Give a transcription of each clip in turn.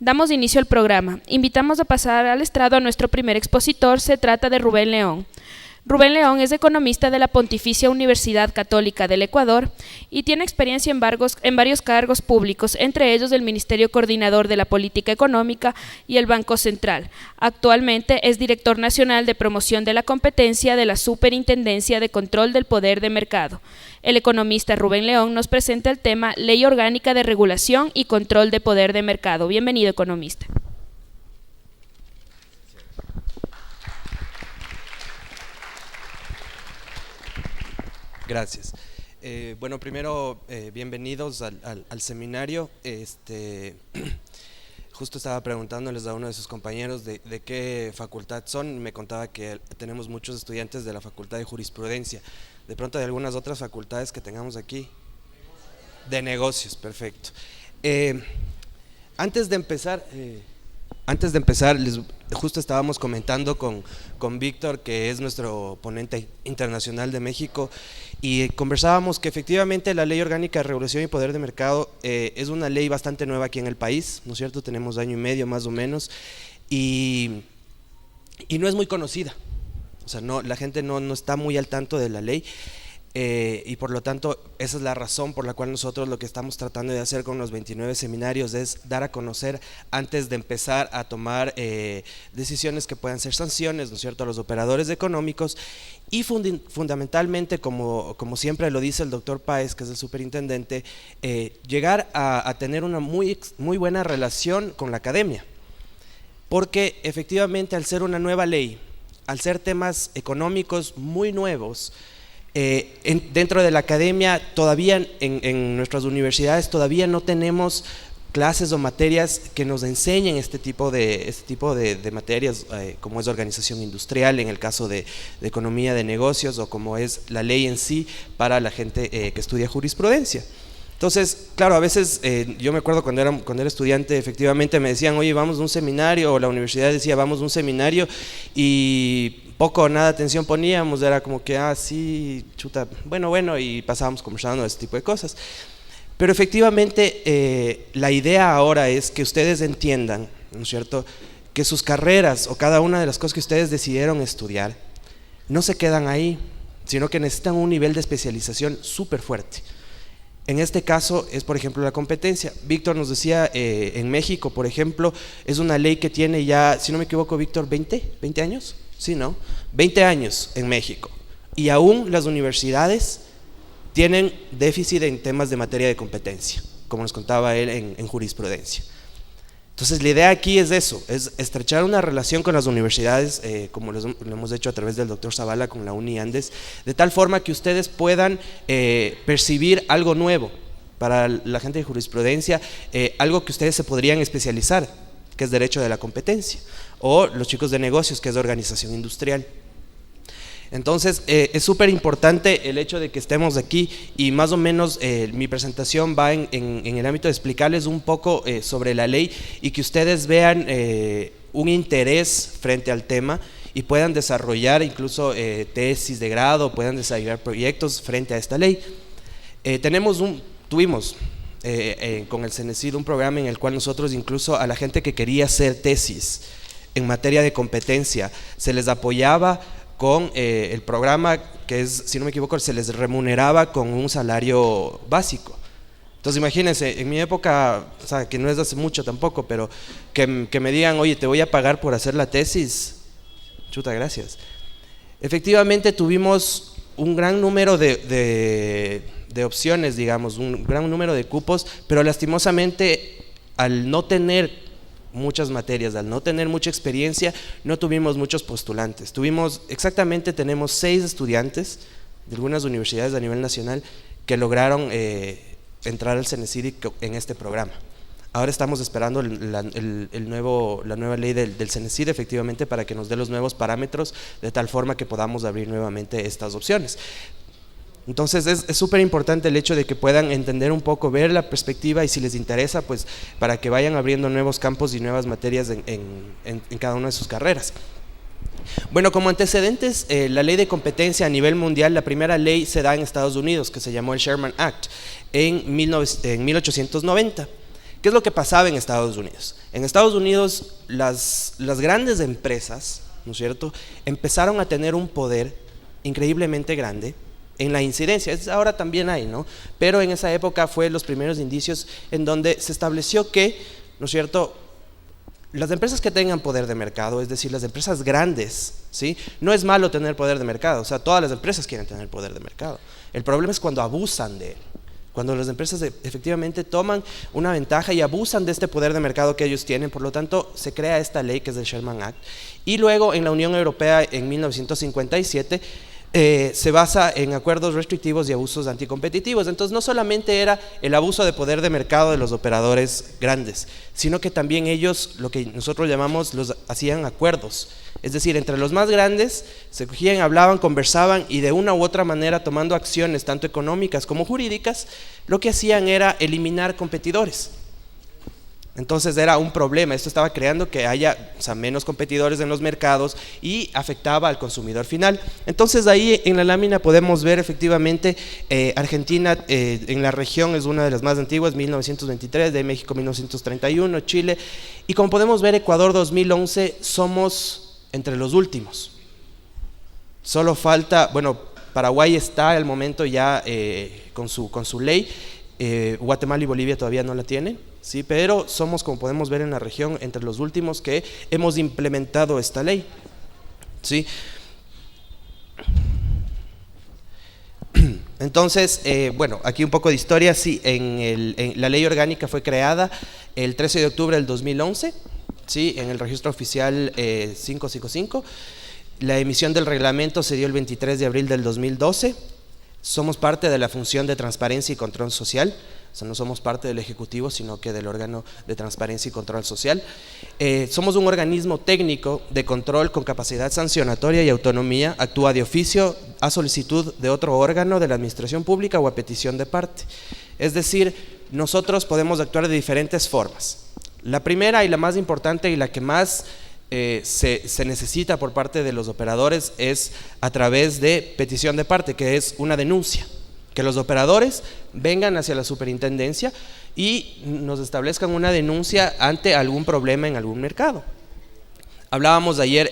Damos inicio al programa. Invitamos a pasar al estrado a nuestro primer expositor. Se trata de Rubén León. Rubén León es economista de la Pontificia Universidad Católica del Ecuador y tiene experiencia en varios cargos públicos, entre ellos el Ministerio Coordinador de la Política Económica y el Banco Central. Actualmente es director nacional de promoción de la competencia de la Superintendencia de Control del Poder de Mercado. El economista Rubén León nos presenta el tema Ley Orgánica de Regulación y Control de Poder de Mercado. Bienvenido, economista. Gracias. Bueno, primero, bienvenidos al seminario. Justo estaba preguntándoles a uno de sus compañeros de qué facultad son. Me contaba que tenemos muchos estudiantes de la Facultad de Jurisprudencia. De pronto de algunas otras facultades que tengamos aquí. De negocios, perfecto. Antes de empezar, justo estábamos comentando con Víctor, que es nuestro ponente internacional de México, y conversábamos que efectivamente la Ley Orgánica de Regulación y Poder de Mercado es una ley bastante nueva aquí en el país, ¿no es cierto? Tenemos año y medio más o menos, y no es muy conocida, o sea, la gente no está muy al tanto de la ley. Y por lo tanto esa es la razón por la cual nosotros lo que estamos tratando de hacer con los 29 seminarios es dar a conocer antes de empezar a tomar decisiones que puedan ser sanciones, ¿no es cierto?, a los operadores económicos y fundamentalmente, como siempre lo dice el doctor Páez, que es el superintendente, llegar a tener una muy buena relación con la academia, porque efectivamente al ser una nueva ley, al ser temas económicos muy nuevos, dentro de la academia todavía en nuestras universidades todavía no tenemos clases o materias que nos enseñen este tipo de materias, como es organización industrial en el caso de economía de negocios, o como es la ley en sí para la gente que estudia jurisprudencia. Entonces, claro, a veces yo me acuerdo cuando era estudiante, efectivamente me decían, oye, vamos a un seminario, o la universidad decía, vamos a un seminario, y poco o nada atención poníamos, era como que, sí, chuta, bueno, y pasábamos conversando de este tipo de cosas. Pero efectivamente la idea ahora es que ustedes entiendan, ¿no es cierto?, que sus carreras o cada una de las cosas que ustedes decidieron estudiar no se quedan ahí, sino que necesitan un nivel de especialización súper fuerte. En este caso es, por ejemplo, la competencia. Víctor nos decía, en México, por ejemplo, es una ley que tiene ya, si no me equivoco, Víctor, ¿20 años? Sí, ¿no? 20 años en México. Y aún las universidades tienen déficit en temas de materia de competencia, como nos contaba él en jurisprudencia. Entonces la idea aquí es eso, es estrechar una relación con las universidades, como lo hemos hecho a través del doctor Zavala con la Uni Andes, de tal forma que ustedes puedan percibir algo nuevo para la gente de jurisprudencia, algo que ustedes se podrían especializar, que es derecho de la competencia, o los chicos de negocios, que es organización industrial. Entonces es súper importante el hecho de que estemos aquí, y más o menos mi presentación va en el ámbito de explicarles un poco sobre la ley, y que ustedes vean un interés frente al tema y puedan desarrollar incluso tesis de grado, puedan desarrollar proyectos frente a esta ley. Tuvimos con el CENESID un programa en el cual nosotros, incluso a la gente que quería hacer tesis en materia de competencia, se les apoyaba con el programa que es, si no me equivoco, se les remuneraba con un salario básico. Entonces imagínense, en mi época, o sea, que no es hace mucho tampoco, pero que me digan, oye, te voy a pagar por hacer la tesis, chuta, gracias. Efectivamente tuvimos un gran número de opciones, digamos, un gran número de cupos, pero lastimosamente al no tener muchas materias, al no tener mucha experiencia, no tuvimos muchos postulantes. Tenemos 6 estudiantes de algunas universidades a nivel nacional que lograron entrar al CENESID en este programa. Ahora estamos esperando la nueva ley del CENESID, efectivamente, para que nos dé los nuevos parámetros, de tal forma que podamos abrir nuevamente estas opciones. Entonces es súper importante el hecho de que puedan entender un poco, ver la perspectiva, y si les interesa, pues para que vayan abriendo nuevos campos y nuevas materias en cada una de sus carreras. Bueno, como antecedentes, la ley de competencia a nivel mundial, la primera ley se da en Estados Unidos, que se llamó el Sherman Act en 1890, ¿Qué es lo que pasaba en Estados Unidos? En Estados Unidos las grandes empresas, ¿no es cierto?, empezaron a tener un poder increíblemente grande en la incidencia. Ahora también hay, ¿no? Pero en esa época fue los primeros indicios en donde se estableció que, ¿no es cierto?, las empresas que tengan poder de mercado, es decir, las empresas grandes, ¿sí?, no es malo tener poder de mercado, o sea, todas las empresas quieren tener poder de mercado. El problema es cuando abusan de él, cuando las empresas efectivamente toman una ventaja y abusan de este poder de mercado que ellos tienen. Por lo tanto, se crea esta ley que es el Sherman Act, y luego en la Unión Europea en 1957 se basa en acuerdos restrictivos y abusos anticompetitivos. Entonces no solamente era el abuso de poder de mercado de los operadores grandes, sino que también ellos, lo que nosotros llamamos, hacían acuerdos. Es decir, entre los más grandes se cogían, hablaban, conversaban, y de una u otra manera, tomando acciones tanto económicas como jurídicas, lo que hacían era eliminar competidores. Entonces era un problema, esto estaba creando que haya, o sea, menos competidores en los mercados y afectaba al consumidor final. Entonces ahí en la lámina podemos ver efectivamente Argentina en la región es una de las más antiguas, 1923, de México 1931, Chile, y como podemos ver Ecuador 2011 somos entre los últimos. Solo falta, bueno, Paraguay está al momento ya con su ley, Guatemala y Bolivia todavía no la tienen, ¿sí? Pero somos, como podemos ver en la región, entre los últimos que hemos implementado esta ley, ¿sí? Entonces, bueno, aquí un poco de historia. Sí, la ley orgánica fue creada el 13 de octubre del 2011, ¿sí?, en el registro oficial 555. La emisión del reglamento se dio el 23 de abril del 2012. Somos parte de la función de transparencia y control social. O sea, no somos parte del Ejecutivo, sino que del órgano de transparencia y control social. Somos un organismo técnico de control con capacidad sancionatoria y autonomía. Actúa de oficio a solicitud de otro órgano de la administración pública o a petición de parte. Es decir, nosotros podemos actuar de diferentes formas. La primera y la más importante y la que más se necesita por parte de los operadores es a través de petición de parte, que es una denuncia. Que los operadores vengan hacia la superintendencia y nos establezcan una denuncia ante algún problema en algún mercado. Hablábamos ayer,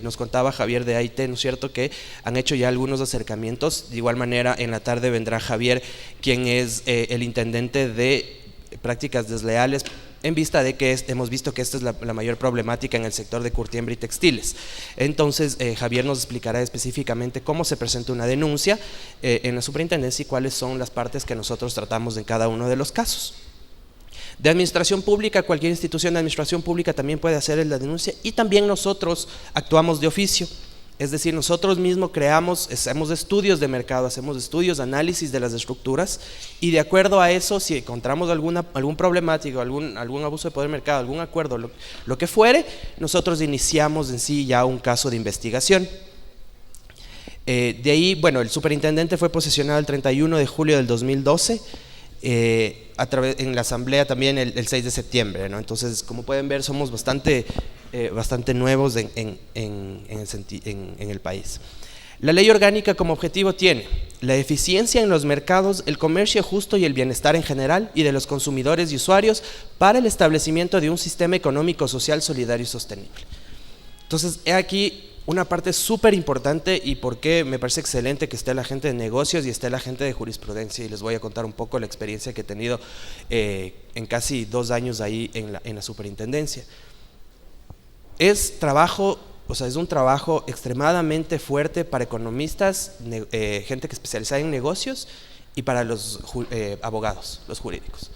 nos contaba Javier de AIT, ¿no es cierto?, que han hecho ya algunos acercamientos. De igual manera, en la tarde vendrá Javier, quien es el intendente de prácticas desleales, en vista de que hemos visto que esta es la mayor problemática en el sector de curtiembre y textiles. Entonces Javier nos explicará específicamente cómo se presenta una denuncia en la superintendencia y cuáles son las partes que nosotros tratamos en cada uno de los casos. De administración pública, cualquier institución de administración pública también puede hacer la denuncia, y también nosotros actuamos de oficio. Es decir, nosotros mismos hacemos estudios de mercado, hacemos estudios, análisis de las estructuras, y de acuerdo a eso, si encontramos algún problemático, algún abuso de poder de mercado, algún acuerdo, lo que fuere, nosotros iniciamos en sí ya un caso de investigación. De ahí, bueno, el superintendente fue posesionado el 31 de julio del 2012, en la asamblea también el 6 de septiembre, ¿no? Entonces, como pueden ver, somos bastante nuevos en el país. La ley orgánica como objetivo tiene la eficiencia en los mercados, el comercio justo y el bienestar en general y de los consumidores y usuarios para el establecimiento de un sistema económico, social, solidario y sostenible. Entonces, he aquí una parte súper importante y por qué me parece excelente que esté la gente de negocios y esté la gente de jurisprudencia, y les voy a contar un poco la experiencia que he tenido en casi 2 años ahí en la superintendencia. Es un trabajo extremadamente fuerte para economistas, gente que especializada en negocios, y para los abogados, los jurídicos.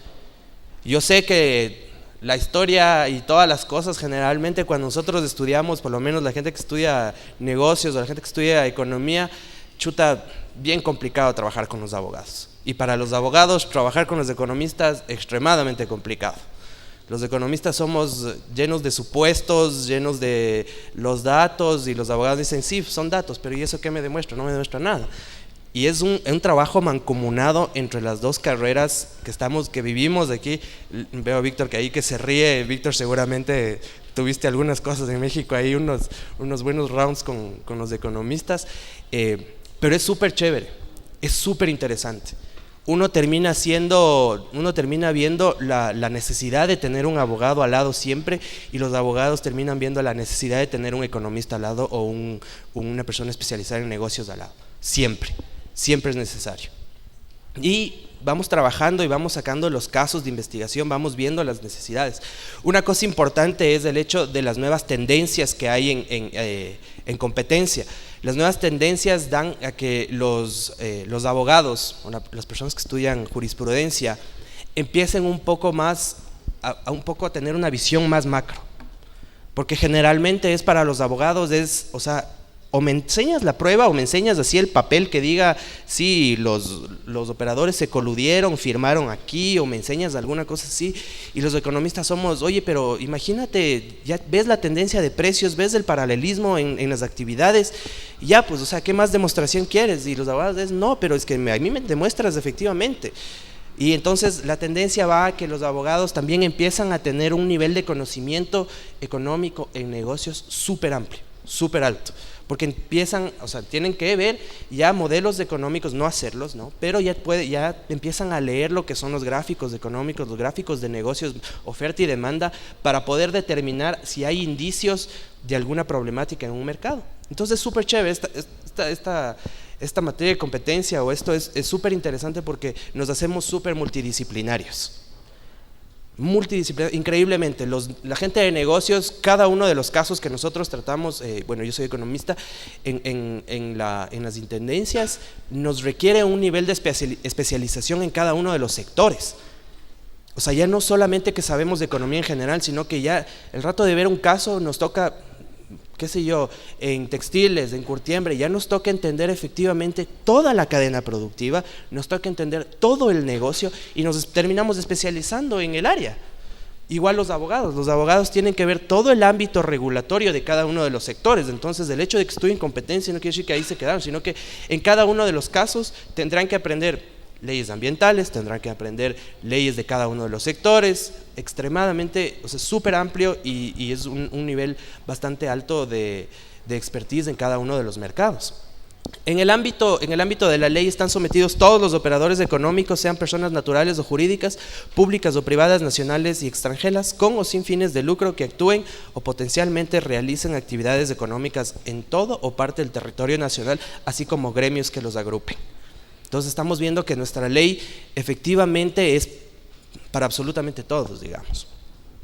Yo sé que la historia y todas las cosas, generalmente cuando nosotros estudiamos, por lo menos la gente que estudia negocios o la gente que estudia economía, bien complicado trabajar con los abogados. Y para los abogados, trabajar con los economistas, extremadamente complicado. Los economistas somos llenos de supuestos, llenos de los datos, y los abogados dicen, sí, son datos, pero ¿y eso qué me demuestra? No me demuestra nada. Y es un trabajo mancomunado entre las dos carreras que vivimos aquí. Veo a Víctor que se ríe. Víctor, seguramente tuviste algunas cosas en México ahí, unos buenos rounds con los economistas, pero es súper chévere, es súper interesante. uno termina viendo la necesidad de tener un abogado al lado siempre, y los abogados terminan viendo la necesidad de tener un economista al lado o una persona especializada en negocios al lado. Siempre es necesario. Y vamos trabajando y vamos sacando los casos de investigación, vamos viendo las necesidades. Una cosa importante es el hecho de las nuevas tendencias que hay en competencia. Las nuevas tendencias dan a que los abogados, las personas que estudian jurisprudencia, empiecen un poco a tener una visión más macro. Porque generalmente es para los abogados, o me enseñas la prueba o me enseñas así el papel que diga sí, los operadores se coludieron, firmaron aquí, o me enseñas alguna cosa así, y los economistas somos, oye, pero imagínate, ya ves la tendencia de precios, ves el paralelismo en las actividades, ya pues, ¿qué más demostración quieres? Y los abogados dicen, no, pero es que a mí me demuestras efectivamente. Y entonces la tendencia va a que los abogados también empiezan a tener un nivel de conocimiento económico en negocios súper amplio, súper alto. Porque tienen que ver ya modelos económicos, no hacerlos, ¿no? Pero ya empiezan a leer lo que son los gráficos económicos, los gráficos de negocios, oferta y demanda, para poder determinar si hay indicios de alguna problemática en un mercado. Entonces es súper chévere esta materia de competencia, o esto es súper interesante porque nos hacemos súper multidisciplinarios. Increíblemente, la gente de negocios, cada uno de los casos que nosotros tratamos, yo soy economista, en las intendencias, nos requiere un nivel de especialización en cada uno de los sectores. O sea, ya no solamente que sabemos de economía en general, sino que ya el rato de ver un caso nos toca, qué sé yo, en textiles, en curtiembre, ya nos toca entender efectivamente toda la cadena productiva, nos toca entender todo el negocio y nos terminamos especializando en el área. Igual los abogados tienen que ver todo el ámbito regulatorio de cada uno de los sectores. Entonces el hecho de que estudien competencia no quiere decir que ahí se quedaron, sino que en cada uno de los casos tendrán que aprender leyes ambientales, tendrán que aprender leyes de cada uno de los sectores, extremadamente, súper amplio, y es un nivel bastante alto de expertise en cada uno de los mercados. En el ámbito de la ley están sometidos todos los operadores económicos, sean personas naturales o jurídicas, públicas o privadas, nacionales y extranjeras, con o sin fines de lucro, que actúen o potencialmente realicen actividades económicas en todo o parte del territorio nacional, así como gremios que los agrupen. Entonces estamos viendo que nuestra ley efectivamente es para absolutamente todos, digamos.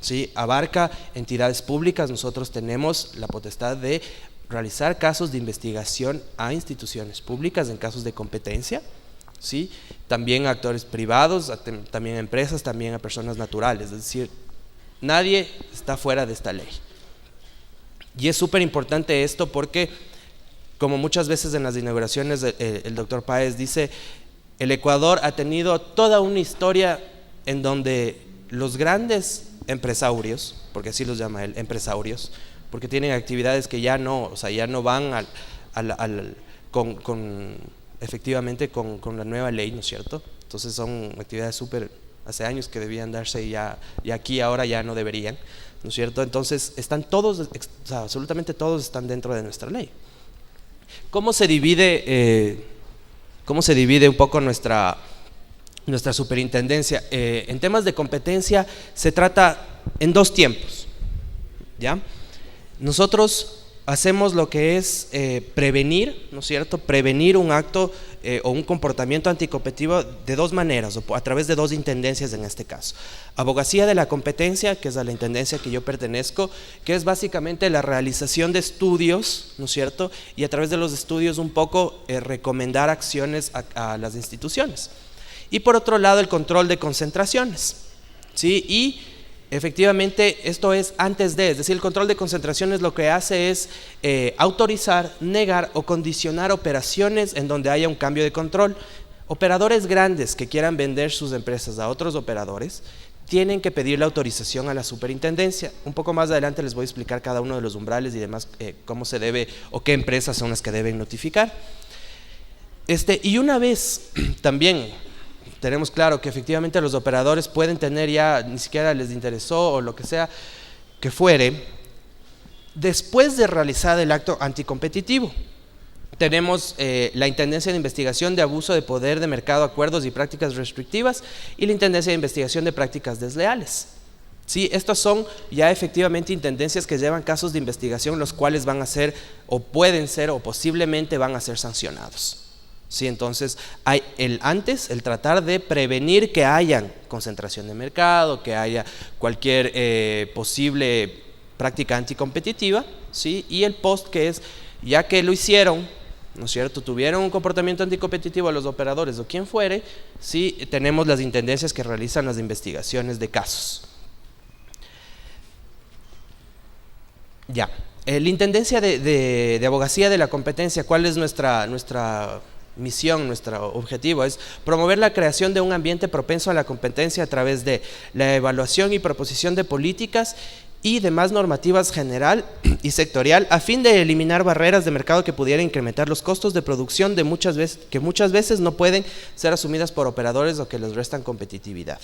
¿Sí? Abarca entidades públicas, nosotros tenemos la potestad de realizar casos de investigación a instituciones públicas en casos de competencia, ¿sí? También a actores privados, también a empresas, también a personas naturales, es decir, nadie está fuera de esta ley. Y es súper importante esto porque, como muchas veces en las inauguraciones el doctor Páez dice, el Ecuador ha tenido toda una historia en donde los grandes empresarios, porque así los llama él, empresarios, porque tienen actividades que ya no van efectivamente con la nueva ley, ¿no es cierto? Entonces son actividades hace años que debían darse y aquí ahora ya no deberían, ¿no es cierto? Entonces están todos, absolutamente todos están dentro de nuestra ley. ¿Cómo se divide un poco nuestra superintendencia? En temas de competencia se trata en dos tiempos, ¿ya? Nosotros hacemos lo que es prevenir, ¿no es cierto? Prevenir un acto o un comportamiento anticompetitivo de dos maneras, o a través de dos intendencias en este caso. Abogacía de la competencia, que es a la intendencia que yo pertenezco, que es básicamente la realización de estudios, ¿no es cierto? Y a través de los estudios un poco recomendar acciones a las instituciones. Y por otro lado, el control de concentraciones, ¿sí? Y efectivamente esto es antes de, es decir, el control de concentraciones lo que hace es autorizar, negar o condicionar operaciones en donde haya un cambio de control. Operadores grandes que quieran vender sus empresas a otros operadores tienen que pedir la autorización a la superintendencia. Un poco más adelante les voy a explicar cada uno de los umbrales y demás, cómo se debe o qué empresas son las que deben notificar. Y una vez también tenemos claro que efectivamente los operadores pueden tener ya, ni siquiera les interesó o lo que sea que fuere, después de realizar el acto anticompetitivo. tenemos la Intendencia de Investigación de Abuso de Poder de Mercado, Acuerdos y Prácticas Restrictivas y la Intendencia de Investigación de Prácticas Desleales. Sí, estas son ya efectivamente intendencias que llevan casos de investigación, los cuales van a ser, o pueden ser, o posiblemente van a ser sancionados. Sí, entonces hay el tratar de prevenir que hayan concentración de mercado, que haya cualquier posible práctica anticompetitiva, ¿sí? Y el post, que es, ya que lo hicieron, ¿no es cierto?, tuvieron un comportamiento anticompetitivo a los operadores o quien fuere, ¿sí?, tenemos las intendencias que realizan las investigaciones de casos. Ya, la Intendencia de Abogacía de la Competencia, ¿cuál es nuestra misión, nuestro objetivo? Es promover la creación de un ambiente propenso a la competencia a través de la evaluación y proposición de políticas y demás normativas general y sectorial, a fin de eliminar barreras de mercado que pudieran incrementar los costos de producción que muchas veces no pueden ser asumidas por operadores o que les restan competitividad.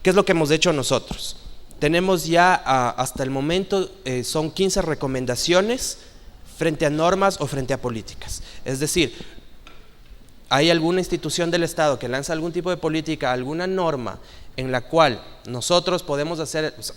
¿Qué es lo que hemos hecho nosotros? Tenemos ya hasta el momento son 15 recomendaciones frente a normas o frente a políticas. Es decir, hay alguna institución del Estado que lanza algún tipo de política, alguna norma en la cual nosotros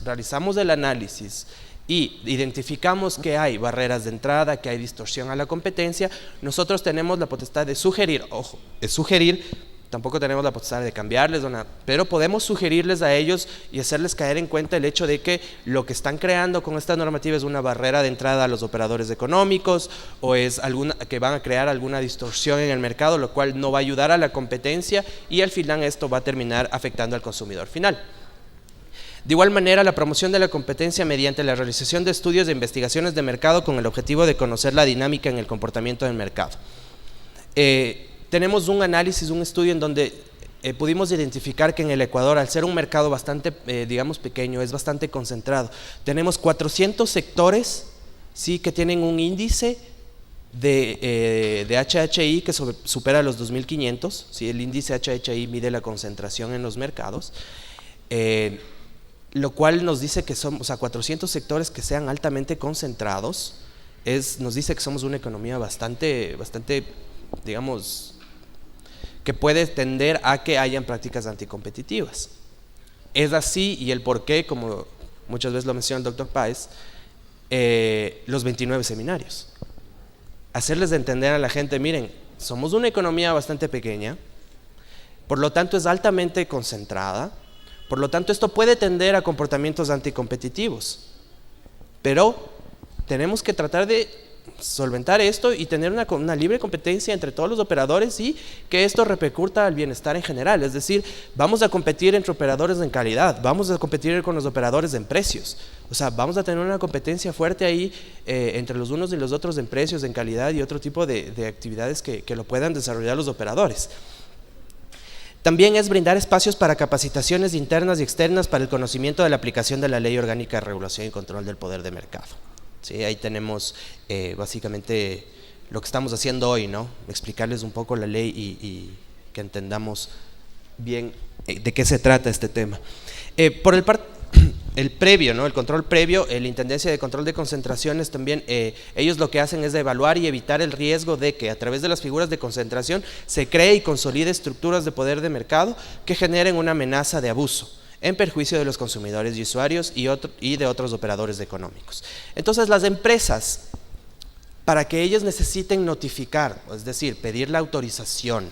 realizamos el análisis y identificamos que hay barreras de entrada, que hay distorsión a la competencia, nosotros tenemos la potestad de sugerir, ojo, es sugerir, tampoco tenemos la potestad de cambiarles o nada, pero podemos sugerirles a ellos y hacerles caer en cuenta el hecho de que lo que están creando con esta normativa es una barrera de entrada a los operadores económicos o es que van a crear alguna distorsión en el mercado, lo cual no va a ayudar a la competencia y al final esto va a terminar afectando al consumidor final. De igual manera, la promoción de la competencia mediante la realización de estudios de investigaciones de mercado con el objetivo de conocer la dinámica en el comportamiento del mercado. Tenemos un análisis, un estudio en donde pudimos identificar que en el Ecuador, al ser un mercado bastante, digamos, pequeño, es bastante concentrado. Tenemos 400 sectores, ¿sí?, que tienen un índice de HHI que supera los 2.500, ¿sí? El índice HHI mide la concentración en los mercados, lo cual nos dice que somos, o sea, 400 sectores que sean altamente concentrados, nos dice que somos una economía bastante, digamos, que puede tender a que hayan prácticas anticompetitivas. Es así, y el porqué, como muchas veces lo menciona el doctor Páez, los 29 seminarios. Hacerles entender a la gente, miren, somos una economía bastante pequeña, por lo tanto es altamente concentrada, por lo tanto esto puede tender a comportamientos anticompetitivos, pero tenemos que tratar de solventar esto y tener una libre competencia entre todos los operadores y que esto repercuta al bienestar en general. Es decir, vamos a competir entre operadores en calidad, vamos a competir con los operadores en precios, o sea, vamos a tener una competencia fuerte ahí entre los unos y los otros en precios, en calidad y otro tipo de actividades que lo puedan desarrollar los operadores. También es brindar espacios para capacitaciones internas y externas para el conocimiento de la aplicación de la Ley Orgánica de Regulación y Control del Poder de Mercado. Sí, ahí tenemos básicamente lo que estamos haciendo hoy, ¿no? Explicarles un poco la ley y que entendamos bien de qué se trata este tema. Por el previo, ¿no? El control previo, la Intendencia de Control de Concentraciones también, ellos lo que hacen es evaluar y evitar el riesgo de que a través de las figuras de concentración se cree y consolide estructuras de poder de mercado que generen una amenaza de abuso en perjuicio de los consumidores y usuarios y de otros operadores económicos. Entonces, las empresas, para que ellas necesiten notificar, es decir, pedir la autorización,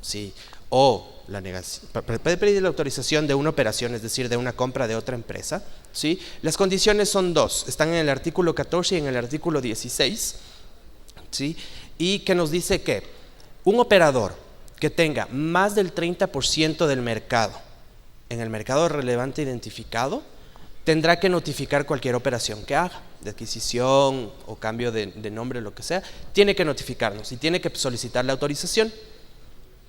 ¿sí?, o la negación, para pedir la autorización de una operación, es decir, de una compra de otra empresa, ¿sí?, las condiciones son dos, están en el artículo 14 y en el artículo 16, ¿sí?, y que nos dice que un operador que tenga más del 30% del mercado en el mercado relevante identificado, tendrá que notificar cualquier operación que haga, de adquisición o cambio de nombre, lo que sea, tiene que notificarnos y tiene que solicitar la autorización,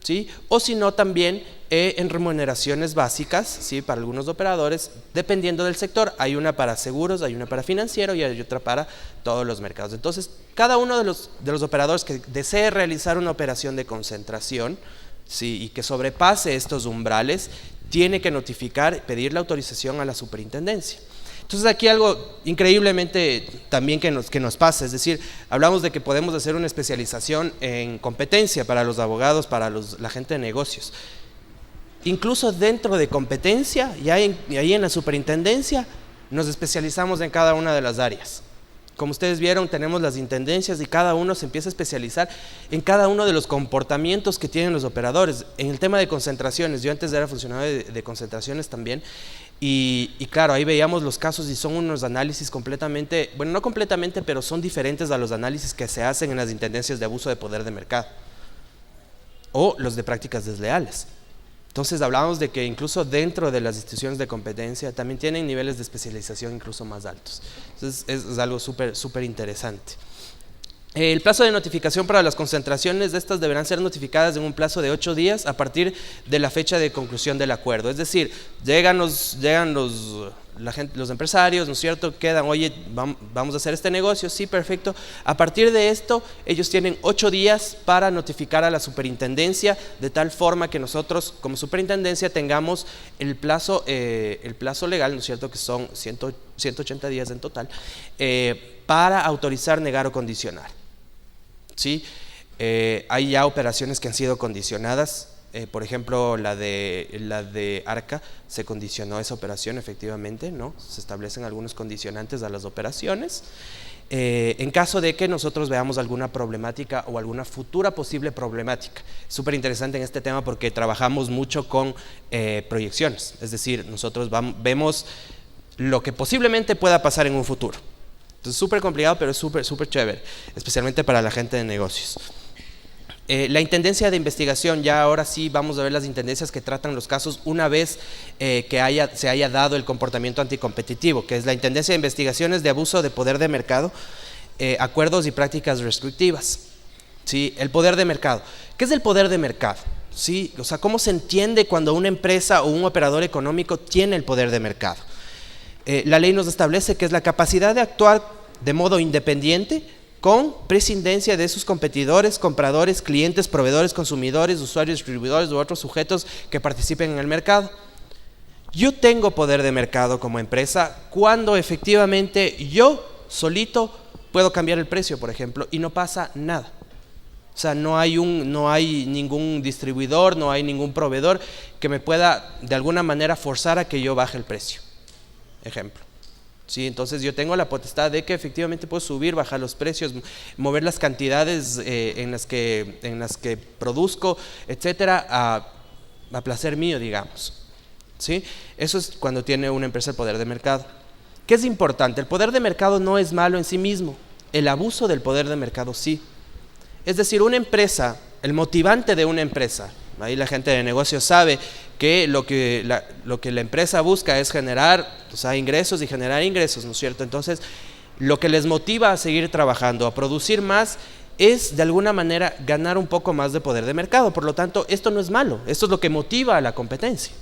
¿sí? O si no, también en remuneraciones básicas, ¿sí?, para algunos operadores, dependiendo del sector, hay una para seguros, hay una para financiero y hay otra para todos los mercados. Entonces, cada uno de los operadores que desee realizar una operación de concentración, ¿sí?, y que sobrepase estos umbrales, tiene que notificar, pedir la autorización a la superintendencia. Entonces aquí algo increíblemente también que nos pasa, es decir, hablamos de que podemos hacer una especialización en competencia para los abogados, para la gente de negocios. Incluso dentro de competencia, y ahí en la superintendencia, nos especializamos en cada una de las áreas. Como ustedes vieron, tenemos las intendencias y cada uno se empieza a especializar en cada uno de los comportamientos que tienen los operadores. En el tema de concentraciones, yo antes era funcionario de concentraciones también, y claro, ahí veíamos los casos y son unos análisis completamente, bueno, no completamente, pero son diferentes a los análisis que se hacen en las intendencias de abuso de poder de mercado o los de prácticas desleales. Entonces hablábamos de que incluso dentro de las instituciones de competencia también tienen niveles de especialización incluso más altos. Entonces es algo súper interesante. El plazo de notificación para las concentraciones de estas deberán ser notificadas en un plazo de 8 días a partir de la fecha de conclusión del acuerdo. Es decir, llegan los empresarios, ¿no es cierto? Quedan, oye, vamos a hacer este negocio, sí, perfecto. A partir de esto, ellos tienen 8 días para notificar a la superintendencia, de tal forma que nosotros, como superintendencia, tengamos el plazo legal, ¿no es cierto? Que son 180 días en total, para autorizar, negar o condicionar. ¿Sí? Hay ya operaciones que han sido condicionadas. Por ejemplo, la de Arca se condicionó esa operación efectivamente, ¿no? Se establecen algunos condicionantes a las operaciones. En caso de que nosotros veamos alguna problemática o alguna futura posible problemática. Súper interesante en este tema porque trabajamos mucho con proyecciones, es decir, nosotros vemos lo que posiblemente pueda pasar en un futuro. Entonces, súper complicado, pero es súper chévere, especialmente para la gente de negocios. La intendencia de investigación, ya ahora sí vamos a ver las intendencias que tratan los casos una vez que se haya dado el comportamiento anticompetitivo, que es la intendencia de investigaciones de abuso de poder de mercado, acuerdos y prácticas restrictivas. ¿Sí? El poder de mercado. ¿Qué es el poder de mercado? ¿Sí? O sea, ¿cómo se entiende cuando una empresa o un operador económico tiene el poder de mercado? La ley nos establece que es la capacidad de actuar de modo independiente con prescindencia de sus competidores, compradores, clientes, proveedores, consumidores, usuarios, distribuidores u otros sujetos que participen en el mercado. Yo tengo poder de mercado como empresa cuando efectivamente yo solito puedo cambiar el precio, por ejemplo, y no pasa nada. O sea, no hay ningún distribuidor, no hay ningún proveedor que me pueda de alguna manera forzar a que yo baje el precio. Ejemplo. Sí, entonces yo tengo la potestad de que efectivamente puedo subir, bajar los precios, mover las cantidades en las que produzco, etcétera, a placer mío, digamos. ¿Sí? Eso es cuando tiene una empresa el poder de mercado. ¿Qué es importante? El poder de mercado no es malo en sí mismo, el abuso del poder de mercado sí. Es decir, una empresa, el motivante de una empresa, ahí la gente de negocios sabe que lo que la empresa busca es generar, o sea, ingresos y generar ingresos, ¿no es cierto? Entonces, lo que les motiva a seguir trabajando, a producir más, es de alguna manera ganar un poco más de poder de mercado. Por lo tanto, esto no es malo, esto es lo que motiva a la competencia.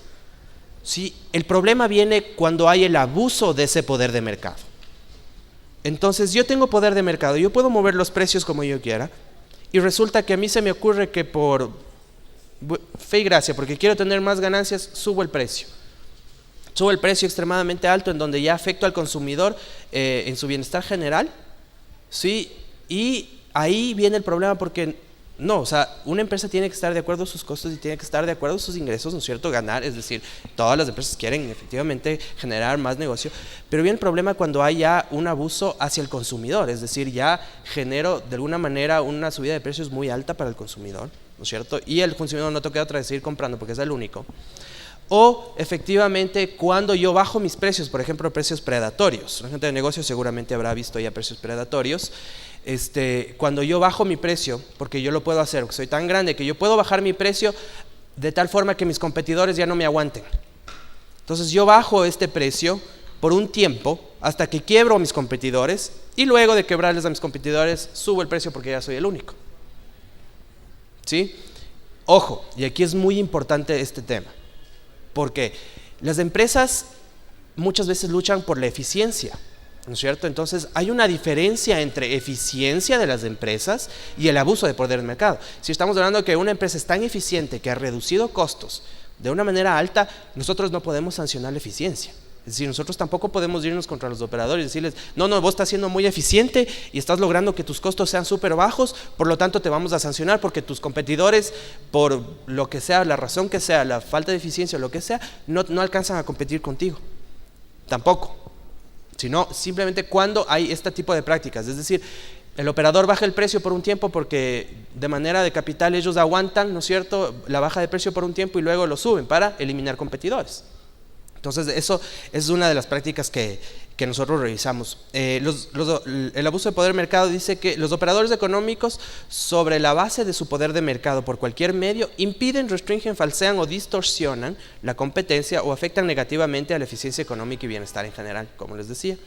¿Sí? El problema viene cuando hay el abuso de ese poder de mercado. Entonces, yo tengo poder de mercado, yo puedo mover los precios como yo quiera, y resulta que a mí se me ocurre que por fe y gracia, porque quiero tener más ganancias, subo el precio. Subo el precio extremadamente alto en donde ya afecto al consumidor en su bienestar general, ¿sí? Y ahí viene el problema porque no, o sea, una empresa tiene que estar de acuerdo a sus costos y tiene que estar de acuerdo a sus ingresos, ¿no es cierto? Ganar, es decir, todas las empresas quieren efectivamente generar más negocio, pero viene el problema cuando hay ya un abuso hacia el consumidor, es decir, ya genero de alguna manera una subida de precios muy alta para el consumidor, ¿no es cierto? Y el consumidor no toca otra vez seguir comprando porque es el único. O efectivamente cuando yo bajo mis precios, por ejemplo, precios predatorios. La gente de negocios seguramente habrá visto ya precios predatorios. Cuando yo bajo mi precio, porque yo lo puedo hacer, porque soy tan grande que yo puedo bajar mi precio de tal forma que mis competidores ya no me aguanten. Entonces yo bajo este precio por un tiempo hasta que quiebro a mis competidores y luego de quebrarles a mis competidores subo el precio porque ya soy el único. ¿Sí? Ojo, y aquí es muy importante este tema, porque las empresas muchas veces luchan por la eficiencia, ¿no es cierto? Entonces hay una diferencia entre eficiencia de las empresas y el abuso de poder de mercado. Si estamos hablando de que una empresa es tan eficiente que ha reducido costos de una manera alta, nosotros no podemos sancionar la eficiencia. Es decir, nosotros tampoco podemos irnos contra los operadores y decirles, no, vos estás siendo muy eficiente y estás logrando que tus costos sean súper bajos, por lo tanto te vamos a sancionar porque tus competidores, por lo que sea, la razón que sea, la falta de eficiencia o lo que sea, no alcanzan a competir contigo. Tampoco. Sino simplemente cuando hay este tipo de prácticas. Es decir, el operador baja el precio por un tiempo porque de manera de capital ellos aguantan, ¿no es cierto?, la baja de precio por un tiempo y luego lo suben para eliminar competidores. Entonces, eso es una de las prácticas que nosotros revisamos. El abuso de poder de mercado dice que los operadores económicos, sobre la base de su poder de mercado por cualquier medio, impiden, restringen, falsean o distorsionan la competencia o afectan negativamente a la eficiencia económica y bienestar en general, como les decía. En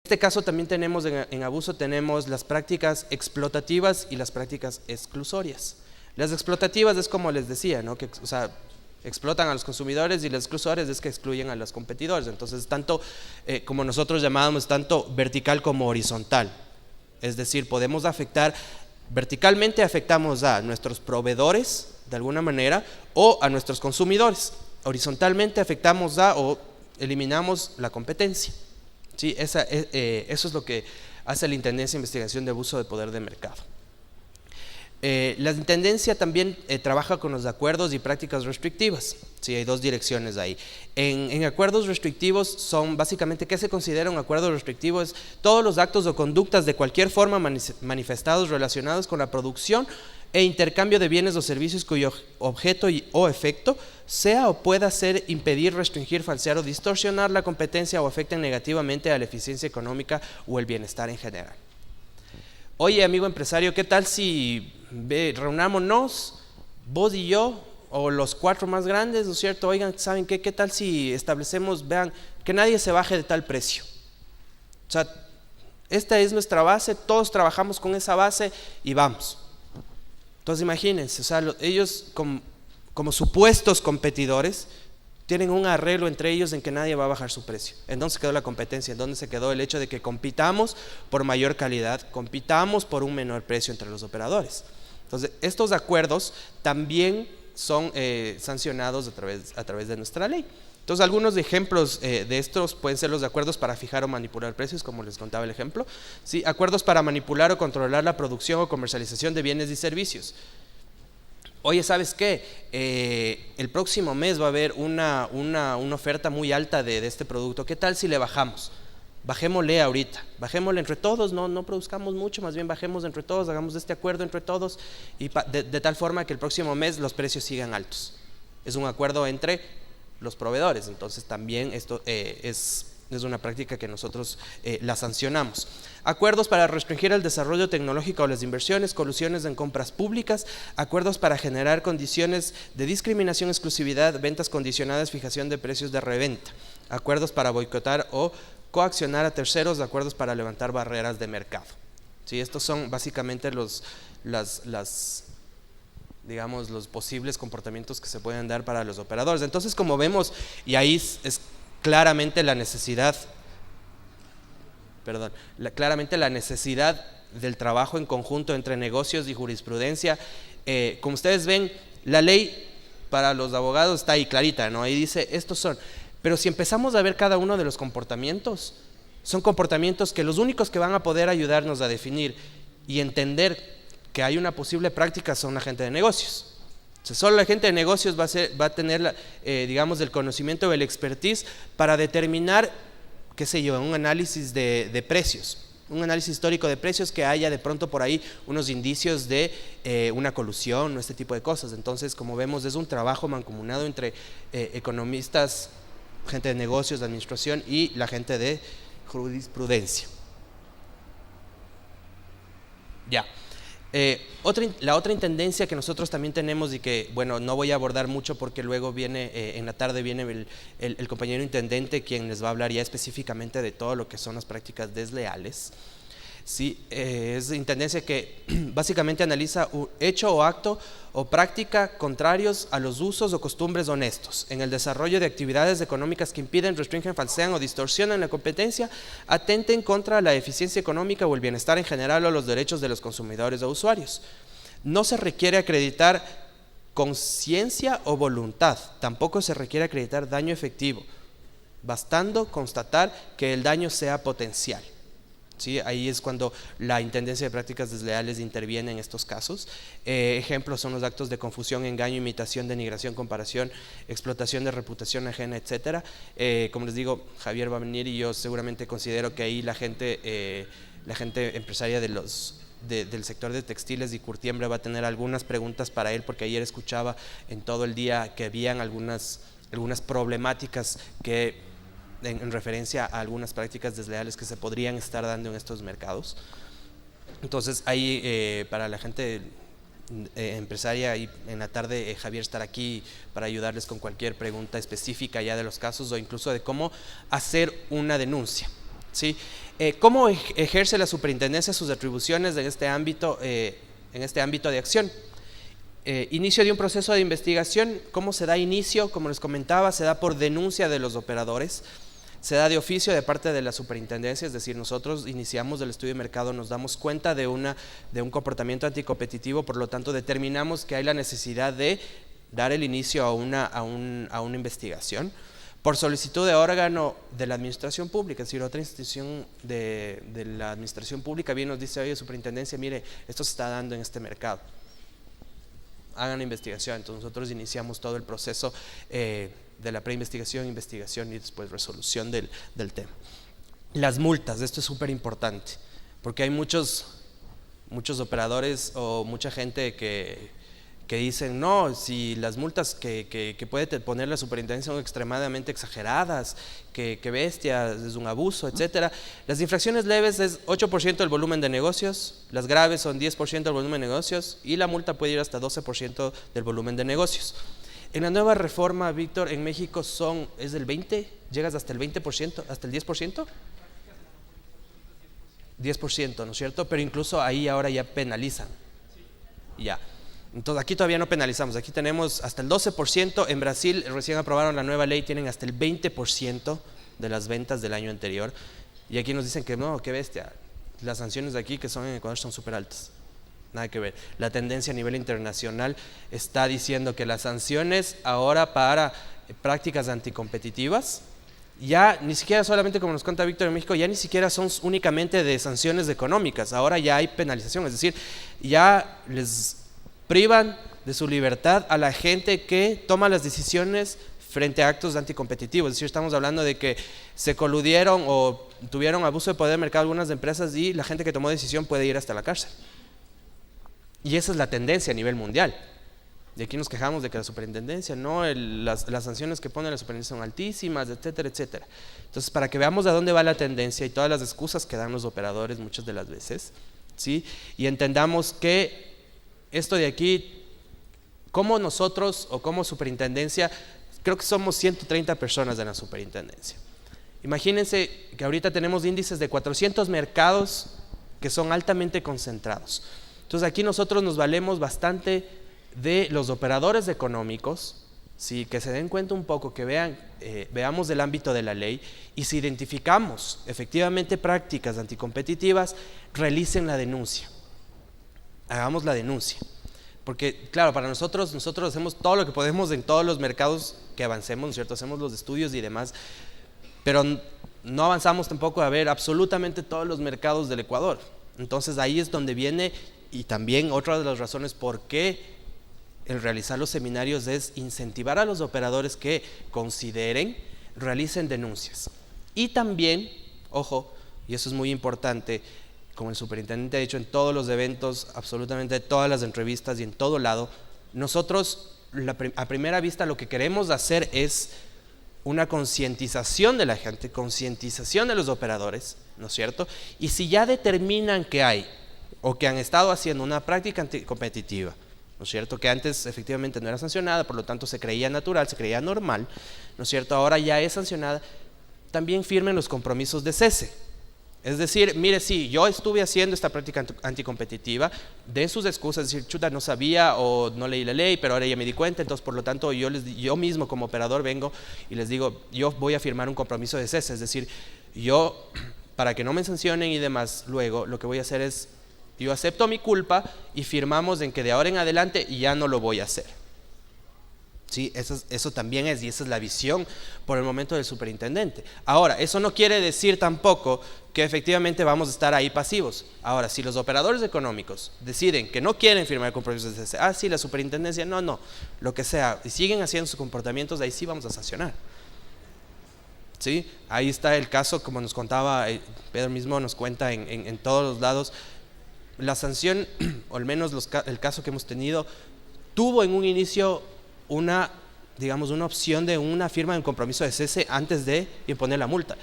este caso también tenemos, en abuso tenemos las prácticas explotativas y las prácticas exclusorias. Las explotativas es como les decía, ¿no?, que, o sea, explotan a los consumidores, y las exclusorias es que excluyen a los competidores. Entonces, tanto como nosotros llamábamos, tanto vertical como horizontal. Es decir, podemos afectar, verticalmente afectamos a nuestros proveedores de alguna manera o a nuestros consumidores. Horizontalmente afectamos a o eliminamos la competencia. ¿Sí? Eso es lo que hace la Intendencia de Investigación de Abuso de Poder de Mercado. La Intendencia también trabaja con los acuerdos y prácticas restrictivas. Sí, hay dos direcciones ahí. En acuerdos restrictivos son básicamente, ¿qué se considera un acuerdo restrictivo? Es todos los actos o conductas de cualquier forma manifestados relacionados con la producción e intercambio de bienes o servicios cuyo objeto o efecto sea o pueda ser impedir, restringir, falsear o distorsionar la competencia o afecten negativamente a la eficiencia económica o el bienestar en general. Oye, amigo empresario, ¿qué tal si reunámonos, vos y yo, o los 4 más grandes, ¿no es cierto? Oigan, ¿saben qué? ¿Qué tal si establecemos, vean, que nadie se baje de tal precio? O sea, esta es nuestra base, todos trabajamos con esa base y vamos. Entonces imagínense, o sea, ellos como supuestos competidores tienen un arreglo entre ellos en que nadie va a bajar su precio. ¿En dónde se quedó la competencia? ¿En dónde se quedó el hecho de que compitamos por mayor calidad, compitamos por un menor precio entre los operadores? Entonces, estos acuerdos también son sancionados a través de nuestra ley. Entonces, algunos ejemplos de estos pueden ser los acuerdos para fijar o manipular precios, como les contaba el ejemplo. Sí, acuerdos para manipular o controlar la producción o comercialización de bienes y servicios. Oye, ¿sabes qué? El próximo mes va a haber una oferta muy alta de este producto. ¿Qué tal si le bajamos? Bajémosle ahorita, bajémosle entre todos, no produzcamos mucho, más bien bajemos entre todos, hagamos este acuerdo entre todos y de tal forma que el próximo mes los precios sigan altos. Es un acuerdo entre los proveedores, entonces también esto es una práctica que nosotros la sancionamos. Acuerdos para restringir el desarrollo tecnológico o las inversiones, colusiones en compras públicas, acuerdos para generar condiciones de discriminación, exclusividad, ventas condicionadas, fijación de precios de reventa, acuerdos para boicotar o coaccionar a terceros, acuerdos para levantar barreras de mercado. ¿Sí? Estos son básicamente los posibles comportamientos que se pueden dar para los operadores. Entonces, como vemos, y ahí es claramente la necesidad del trabajo en conjunto entre negocios y jurisprudencia. Como ustedes ven, la ley para los abogados está ahí clarita, ¿no? Ahí dice, estos son. Pero si empezamos a ver cada uno de los comportamientos, son comportamientos que los únicos que van a poder ayudarnos a definir y entender que hay una posible práctica son la gente de negocios. O sea, solo la gente de negocios va a tener, el conocimiento o el expertise para determinar, qué sé yo, un análisis de precios, un análisis histórico de precios, que haya de pronto por ahí unos indicios de una colusión o este tipo de cosas. Entonces, como vemos, es un trabajo mancomunado entre economistas, gente de negocios, de administración y la gente de jurisprudencia. Ya. La otra intendencia que nosotros también tenemos y que, bueno, no voy a abordar mucho porque luego viene, en la tarde viene el compañero intendente quien les va a hablar ya específicamente de todo lo que son las prácticas desleales. Sí, es intendencia que básicamente analiza un hecho o acto o práctica contrarios a los usos o costumbres honestos en el desarrollo de actividades económicas que impiden, restringen, falsean o distorsionan la competencia, atenten contra la eficiencia económica o el bienestar en general o los derechos de los consumidores o usuarios. No se requiere acreditar conciencia o voluntad, tampoco se requiere acreditar daño efectivo. bastando constatar que el daño sea potencial. ¿Sí? Ahí es cuando la Intendencia de Prácticas Desleales interviene en estos casos. Ejemplos son los actos de confusión, engaño, imitación, denigración, comparación, explotación de reputación ajena, etcétera. Como les digo, Javier va a venir y yo seguramente considero que ahí la gente empresaria del sector de textiles y curtiembre va a tener algunas preguntas para él, porque ayer escuchaba en todo el día que habían algunas problemáticas que en referencia a algunas prácticas desleales que se podrían estar dando en estos mercados. Entonces ahí para la gente empresaria, y en la tarde Javier estará aquí para ayudarles con cualquier pregunta específica ya de los casos o incluso de cómo hacer una denuncia. ¿Sí? ¿Cómo ejerce la superintendencia sus atribuciones en este ámbito de acción? Inicio de un proceso de investigación. ¿Cómo se da inicio? Como les comentaba, se da por denuncia de los operadores, se da de oficio de parte de la superintendencia, es decir, nosotros iniciamos el estudio de mercado, nos damos cuenta de un comportamiento anticompetitivo, por lo tanto determinamos que hay la necesidad de dar el inicio a una investigación. Por solicitud de órgano de la administración pública, es decir, otra institución de la administración pública bien nos dice: oye, superintendencia, mire, esto se está dando en este mercado, hagan la investigación. Entonces nosotros iniciamos todo el proceso de la preinvestigación, investigación y después resolución del tema. Las multas, esto es súper importante, porque hay muchos operadores o mucha gente que dicen: no, si las multas que puede poner la superintendencia son extremadamente exageradas, que bestia, es un abuso, etcétera. Las infracciones leves es 8% del volumen de negocios, las graves son 10% del volumen de negocios y la multa puede ir hasta 12% del volumen de negocios. En la nueva reforma, Víctor, en México es del 20%, llegas hasta el 20%, hasta el 10%. 10%, ¿no es cierto? Pero incluso ahí ahora ya penalizan. Ya. Entonces aquí todavía no penalizamos, aquí tenemos hasta el 12%, en Brasil recién aprobaron la nueva ley, tienen hasta el 20% de las ventas del año anterior, y aquí nos dicen que no, qué bestia, las sanciones de aquí que son en Ecuador son súper altas, nada que ver. La tendencia a nivel internacional está diciendo que las sanciones ahora para prácticas anticompetitivas, ya ni siquiera solamente, como nos cuenta Víctor, en México, ya ni siquiera son únicamente de sanciones económicas, ahora ya hay penalización, es decir, ya les privan de su libertad a la gente que toma las decisiones frente a actos anticompetitivos. Es decir, estamos hablando de que se coludieron o tuvieron abuso de poder de mercado algunas empresas y la gente que tomó decisión puede ir hasta la cárcel. Y esa es la tendencia a nivel mundial. Y aquí nos quejamos de que la superintendencia, no, las sanciones que pone la superintendencia son altísimas, etcétera, etcétera. Entonces, para que veamos a dónde va la tendencia y todas las excusas que dan los operadores muchas de las veces, ¿sí? Y entendamos que esto de aquí, como nosotros o como superintendencia, creo que somos 130 personas de la superintendencia. Imagínense que ahorita tenemos índices de 400 mercados que son altamente concentrados. Entonces aquí nosotros nos valemos bastante de los operadores económicos, ¿sí? Que se den cuenta un poco, que veamos el ámbito de la ley, y si identificamos efectivamente prácticas anticompetitivas, realicen la denuncia. Hagamos la denuncia, porque claro, para nosotros hacemos todo lo que podemos en todos los mercados que avancemos, ¿no es cierto? Hacemos los estudios y demás, pero no avanzamos tampoco a ver absolutamente todos los mercados del Ecuador. Entonces ahí es donde viene, y también otra de las razones por qué el realizar los seminarios es incentivar a los operadores que consideren, realicen denuncias. Y también, ojo, y eso es muy importante, como el superintendente ha dicho en todos los eventos, absolutamente todas las entrevistas y en todo lado, nosotros a primera vista lo que queremos hacer es una concientización de la gente, concientización de los operadores, ¿no es cierto? Y si ya determinan que hay o que han estado haciendo una práctica anticompetitiva, ¿no es cierto? Que antes efectivamente no era sancionada, por lo tanto se creía natural, se creía normal, ¿no es cierto? Ahora ya es sancionada, también firmen los compromisos de cese. Es decir, mire, sí, yo estuve haciendo esta práctica anticompetitiva, de sus excusas, es decir, chuta, no sabía o no leí la ley, pero ahora ya me di cuenta, entonces por lo tanto yo mismo como operador vengo y les digo, yo voy a firmar un compromiso de cese, es decir, yo, para que no me sancionen y demás, luego lo que voy a hacer es, yo acepto mi culpa y firmamos en que de ahora en adelante ya no lo voy a hacer. Sí, eso también es, y esa es la visión por el momento del superintendente. Ahora, eso no quiere decir tampoco que efectivamente vamos a estar ahí pasivos. Ahora, si los operadores económicos deciden que no quieren firmar compromisos de cese, sí, la superintendencia, no, lo que sea, y siguen haciendo sus comportamientos, ahí sí vamos a sancionar. ¿Sí? Ahí está el caso, como nos contaba, Pedro mismo nos cuenta en todos los lados, la sanción, o al menos el caso que hemos tenido, tuvo en un inicio una opción de una firma de un compromiso de cese antes de imponer la multa.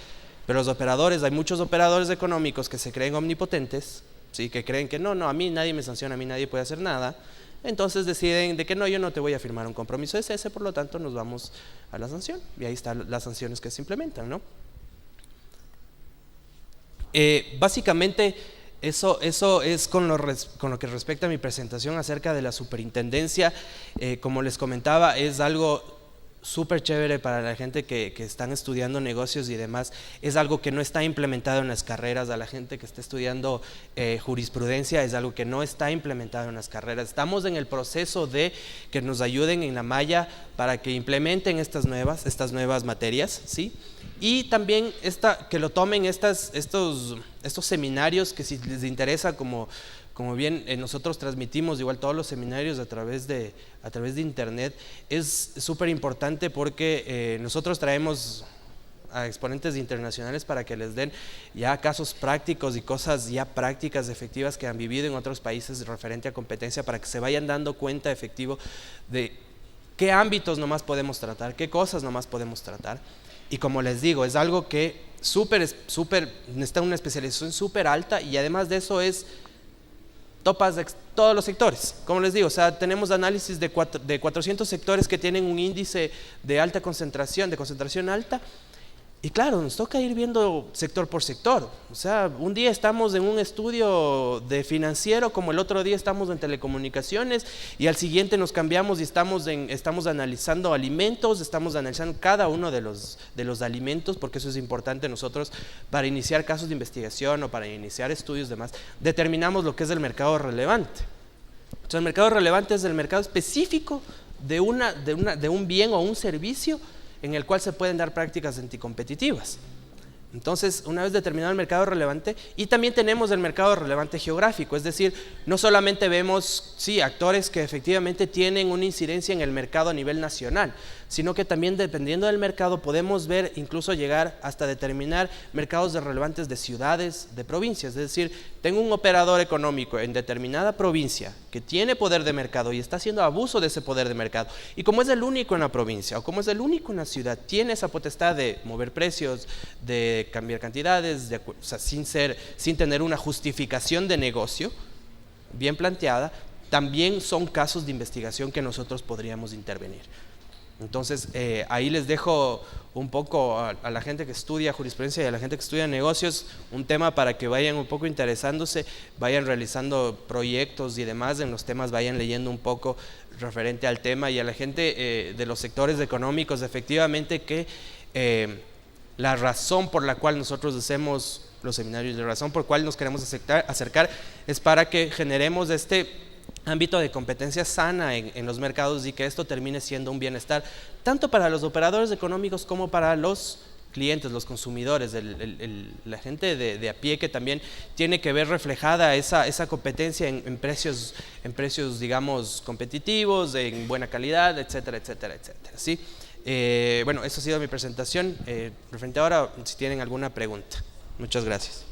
Pero los operadores, hay muchos operadores económicos que se creen omnipotentes, ¿sí? Que creen que no, a mí nadie me sanciona, a mí nadie puede hacer nada. Entonces deciden de que no, yo no te voy a firmar un compromiso de cese, por lo tanto nos vamos a la sanción. Y ahí están las sanciones que se implementan, ¿no? Básicamente, eso es con lo que respecta a mi presentación acerca de la superintendencia. Como les comentaba, es algo súper chévere para la gente que están estudiando negocios y demás. Es algo que no está implementado en las carreras. A la gente que está estudiando jurisprudencia, es algo que no está implementado en las carreras. Estamos en el proceso de que nos ayuden en la malla para que implementen estas nuevas materias, ¿sí? Y también que lo tomen estos seminarios, que si les interesa, como bien nosotros transmitimos igual todos los seminarios a través de internet, es súper importante porque nosotros traemos a exponentes internacionales para que les den ya casos prácticos y cosas ya prácticas efectivas que han vivido en otros países referente a competencia, para que se vayan dando cuenta efectivo de qué ámbitos nomás podemos tratar, qué cosas nomás podemos tratar. Y como les digo, es algo que necesita una especialización súper alta, y además de eso topas de todos los sectores. Como les digo, o sea, tenemos análisis de 400 sectores que tienen un índice de alta concentración, de concentración alta. Y claro, nos toca ir viendo sector por sector. O sea, un día estamos en un estudio de financiero, como el otro día estamos en telecomunicaciones, y al siguiente nos cambiamos y estamos analizando alimentos, estamos analizando cada uno de los alimentos, porque eso es importante. Nosotros, para iniciar casos de investigación o para iniciar estudios demás, determinamos lo que es el mercado relevante. Entonces, el mercado relevante es el mercado específico de un bien o un servicio en el cual se pueden dar prácticas anticompetitivas. Entonces, una vez determinado el mercado relevante, y también tenemos el mercado relevante geográfico, es decir, no solamente vemos, sí, actores que efectivamente tienen una incidencia en el mercado a nivel nacional, sino que también, dependiendo del mercado, podemos ver, incluso llegar hasta determinar mercados relevantes de ciudades, de provincias. Es decir, tengo un operador económico en determinada provincia que tiene poder de mercado y está haciendo abuso de ese poder de mercado, y como es el único en la provincia o como es el único en la ciudad, tiene esa potestad de mover precios, de cambiar cantidades, o sea, sin tener una justificación de negocio bien planteada. También son casos de investigación que nosotros podríamos intervenir. Entonces, ahí les dejo un poco a la gente que estudia jurisprudencia y a la gente que estudia negocios un tema para que vayan un poco interesándose, vayan realizando proyectos y demás en los temas, vayan leyendo un poco referente al tema, y a la gente de los sectores económicos, efectivamente, que la razón por la cual nosotros hacemos los seminarios, la razón por la cual nos queremos acercar es para que generemos este ámbito de competencia sana en los mercados, y que esto termine siendo un bienestar tanto para los operadores económicos como para los clientes, los consumidores, la gente de a pie, que también tiene que ver reflejada esa competencia en precios, digamos, competitivos, en buena calidad, etcétera, etcétera, etcétera, ¿sí? Bueno, eso ha sido mi presentación. Referente ahora, si tienen alguna pregunta. Muchas gracias.